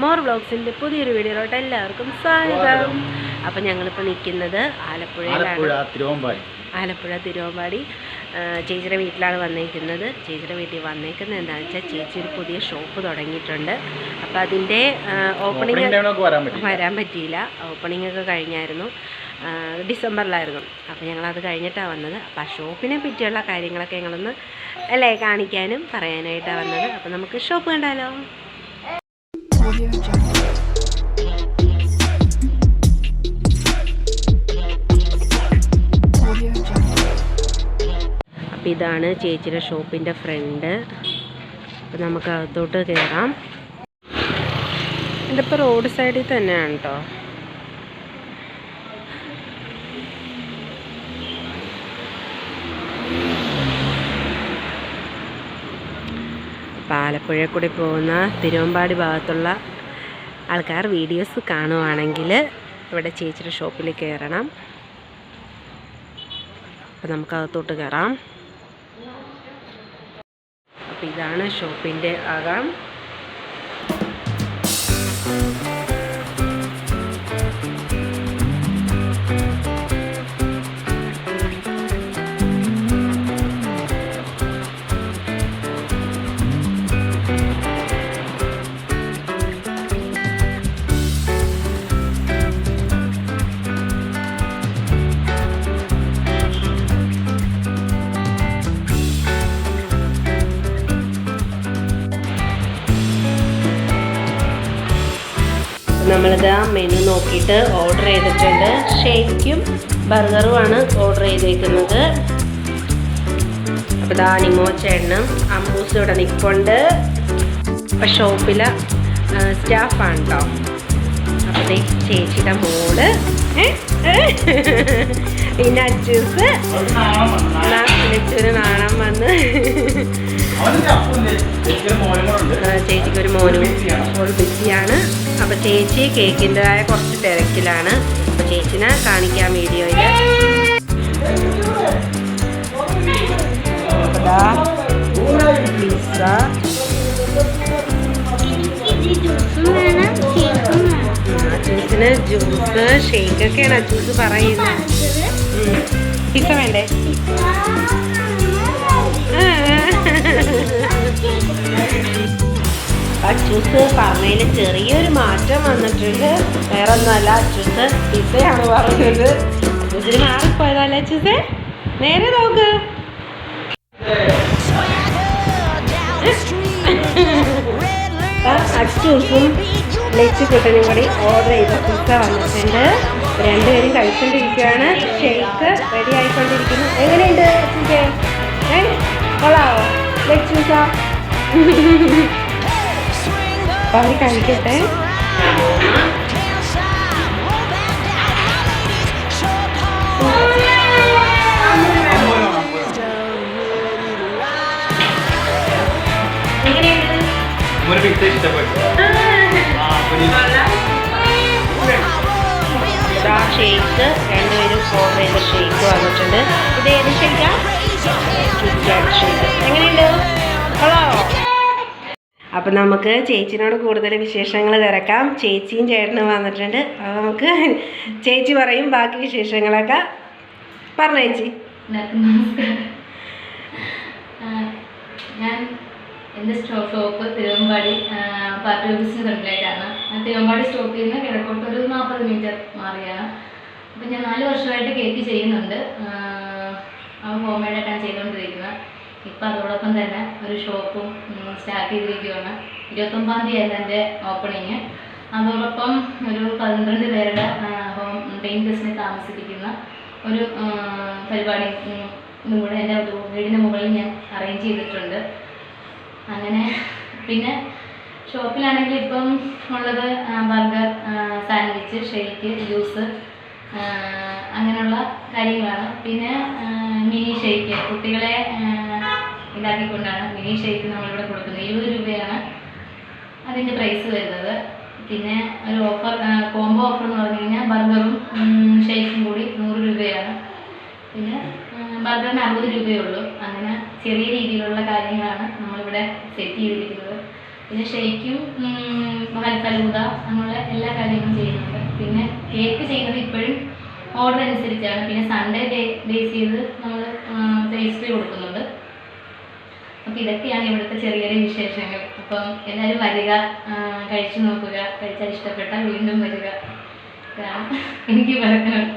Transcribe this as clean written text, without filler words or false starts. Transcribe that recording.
More വ്ളോഗ്സിൻ്റെ പുതിയൊരു വീഡിയോയിലോട്ട് എല്ലാവർക്കും സ്വാഗതം. അപ്പം ഞങ്ങളിപ്പോൾ നിൽക്കുന്നത് ആലപ്പുഴ തിരുവമ്പാടി ചേച്ചിയുടെ വീട്ടിലാണ് വന്നേക്കുന്നത്. ചേച്ചിയുടെ വീട്ടിൽ വന്നേക്കുന്നത് എന്താണെന്ന് വെച്ചാൽ ചേച്ചി ഒരു പുതിയ ഷോപ്പ് തുടങ്ങിയിട്ടുണ്ട്. അപ്പോൾ അതിൻ്റെ ഓപ്പണിങ് വരാൻ പറ്റിയില്ല. ഓപ്പണിംഗ് ഒക്കെ കഴിഞ്ഞായിരുന്നു, ഡിസംബറിലായിരുന്നു. അപ്പോൾ ഞങ്ങളത് കഴിഞ്ഞിട്ടാണ് വന്നത്. അപ്പോൾ ആ ഷോപ്പിനെ പറ്റിയുള്ള കാര്യങ്ങളൊക്കെ ഞങ്ങളൊന്ന് അല്ലേ കാണിക്കാനും പറയാനായിട്ടാണ് വന്നത്. അപ്പോൾ നമുക്ക് ഷോപ്പ് കണ്ടാലോ. അപ്പം ഇതാണ് ചേച്ചിയുടെ ഷോപ്പിൻ്റെ ഫ്രണ്ട്. അപ്പം നമുക്ക് അകത്തോട്ട് കയറാം. ഇതിപ്പോൾ റോഡ് സൈഡിൽ തന്നെയാണ് കേട്ടോ. ആലപ്പുഴയിൽ കൂടി പോകുന്ന തിരുവമ്പാടി ഭാഗത്തുള്ള ആൾക്കാർ വീഡിയോസ് കാണുവാണെങ്കിൽ ഇവിടെ ചേച്ചിയുടെ ഷോപ്പിൽ കയറണം. അപ്പോൾ നമുക്ക് അകത്തോട്ട് കയറാം. അപ്പോൾ ഇതാണ് ഷോപ്പിൻ്റെ അകം. നമ്മളിത് മെനു നോക്കിയിട്ട് ഓർഡർ ചെയ്തിട്ടുണ്ട്. ഷേക്കും ബർഗറുമാണ് ഓർഡർ ചെയ്തേക്കുന്നത്. അപ്പോൾ ഇതാ നിമോ ചേട്ടനും അമ്മൂസും ഇവിടെ നിൽപ്പുണ്ട്. അപ്പം ഷോപ്പിലെ സ്റ്റാഫാണ് കേട്ടോ. അപ്പോൾ ചേച്ചിയുടെ മോള് പിന്നെ അച്ചൂസ് ലച്ചൂര് നാണം വന്ന് ചേച്ചിക്കൊരു മോനും ഇപ്പോൾ ബിസിയാണ്. അപ്പോൾ ചേച്ചി കേക്കിൻ്റെതായ കുറച്ച് തിരക്കിലാണ്. അപ്പോൾ ചേച്ചിനെ കാണിക്കാം വീഡിയോയിൽ. പിസ്സ, അച്ചൂസിന് ജ്യൂസ്, ഷേക്കൊക്കെയാണ് അച്ചൂസ് പറയുന്നത്. പിസ്സ വേണ്ടേ? അച്ചൂസ് പറഞ്ഞതിൽ ചെറിയൊരു മാറ്റം വന്നിട്ടുണ്ട്. വേറെ ഒന്നുമല്ല, അച്ചൂസ് പിസ്സയാണ് പറഞ്ഞത്. അച്ചൂസിന് മാറിപ്പോയതല്ലേ അച്ചൂസ്? നേരെ നോക്ക്. അച്ചൂസും ലച്ചുകുട്ടനും കൂടി ഓർഡർ ചെയ്ത പിസ്സ വന്നിട്ടുണ്ട്. രണ്ടുപേരും കഴിച്ചുകൊണ്ടിരിക്കുകയാണ്. Shake ready ആയിക്കൊണ്ടിരിക്കുന്നു. എങ്ങനെയുണ്ട് അച്ചൂസേ? കൊള്ളാവോ ലച്ചൂസ? അപ്പം അവർ കഴിക്കട്ടെ. ഷേക്ക് രണ്ടുപേരും ഓർഡർ ചെയ്ത ഷേക്ക് വന്നിട്ടുണ്ട്. ഇത് ഏത് ഷേക്കാ? ഷേക്ക്. എങ്ങനെയുണ്ട്? കൊള്ളാവോ? അപ്പം നമുക്ക് ചേച്ചിനോട് കൂടുതൽ വിശേഷങ്ങൾ തിരക്കാം. ചേച്ചിയും ചേട്ടനും വന്നിട്ടുണ്ട്. അപ്പോൾ നമുക്ക് ചേച്ചി പറയും ബാക്കി വിശേഷങ്ങളൊക്കെ. പറഞ്ഞു ചേച്ചി. ഞാൻ എൻ്റെ ഷോപ്പ് തിരുവമ്പാടി പാർട്ടി ഓഫീസിന് ഫ്രണ്ടിലായിട്ടാണ്. തിരുവമ്പാടി സ്റ്റോപ്പിൽ നിന്ന് കിഴക്കോട്ട് ഒരു 40 മീറ്റർ മാറിയാണ്. അപ്പം ഞാൻ 4 വർഷമായിട്ട് കേക്ക് ചെയ്യുന്നുണ്ട്. ഹോം മെയ്ഡായിട്ടാണ് ചെയ്തുകൊണ്ടിരിക്കുന്നത്. ഇപ്പം അതോടൊപ്പം തന്നെ ഒരു ഷോപ്പും സ്റ്റാർട്ട് ചെയ്തിരിക്കുകയാണ്. 29-ാം തീയതി എൻ്റെ ഓപ്പണിങ്. അതോടൊപ്പം ഒരു 12 പേരുടെ ഹോം പെയിൻ ബിസിനസ് താമസിപ്പിക്കുന്ന ഒരു പരിപാടി കൂടെ എൻ്റെ വീടിൻ്റെ മുകളിൽ ഞാൻ അറേഞ്ച് ചെയ്തിട്ടുണ്ട്. അങ്ങനെ പിന്നെ ഷോപ്പിലാണെങ്കിൽ ഇപ്പം ഉള്ളത് ബർഗർ, സാൻഡ്വിച്ച്, ഷേക്ക്, ജ്യൂസ് അങ്ങനെയുള്ള കാര്യങ്ങളാണ്. പിന്നെ മിനി ഷേക്ക് കുട്ടികളെ ഇതാക്കിക്കൊണ്ടാണ് മിനി ഷേക്ക് നമ്മളിവിടെ കൊടുക്കുന്നത്. 20 രൂപയാണ് അതിൻ്റെ പ്രൈസ് വരുന്നത്. പിന്നെ ഒരു ഓഫർ, കോംബോ ഓഫർ എന്ന് പറഞ്ഞു കഴിഞ്ഞാൽ ബർഗറും ഷേക്കും കൂടി 100 രൂപയാണ്. പിന്നെ ബർഗറിന് 60 രൂപയേ ഉള്ളൂ. അങ്ങനെ ചെറിയ രീതിയിലുള്ള കാര്യങ്ങളാണ് നമ്മളിവിടെ സെറ്റ് ചെയ്തിരിക്കുന്നത്. പിന്നെ ഷെയ്ക്കും ഫലൂദ അങ്ങനെയുള്ള എല്ലാ കാര്യങ്ങളും ചെയ്യുന്നുണ്ട്. പിന്നെ കേക്ക് ചെയ്യുന്നത് ഇപ്പോഴും ഓർഡർ അനുസരിച്ചാണ്. പിന്നെ സൺഡേ ബേസ് ചെയ്ത് നമ്മൾ പേസ്ട്രി കൊടുക്കുന്നുണ്ട്. അപ്പോൾ ഇതൊക്കെയാണ് ഇവിടുത്തെ ചെറിയ ചെറിയ വിശേഷങ്ങൾ. അപ്പം എല്ലാവരും വരിക, കഴിച്ചു നോക്കുക, കഴിച്ചാൽ ഇഷ്ടപ്പെട്ടാൽ വീണ്ടും വരിക. എനിക്ക് പറയാനുള്ളത്.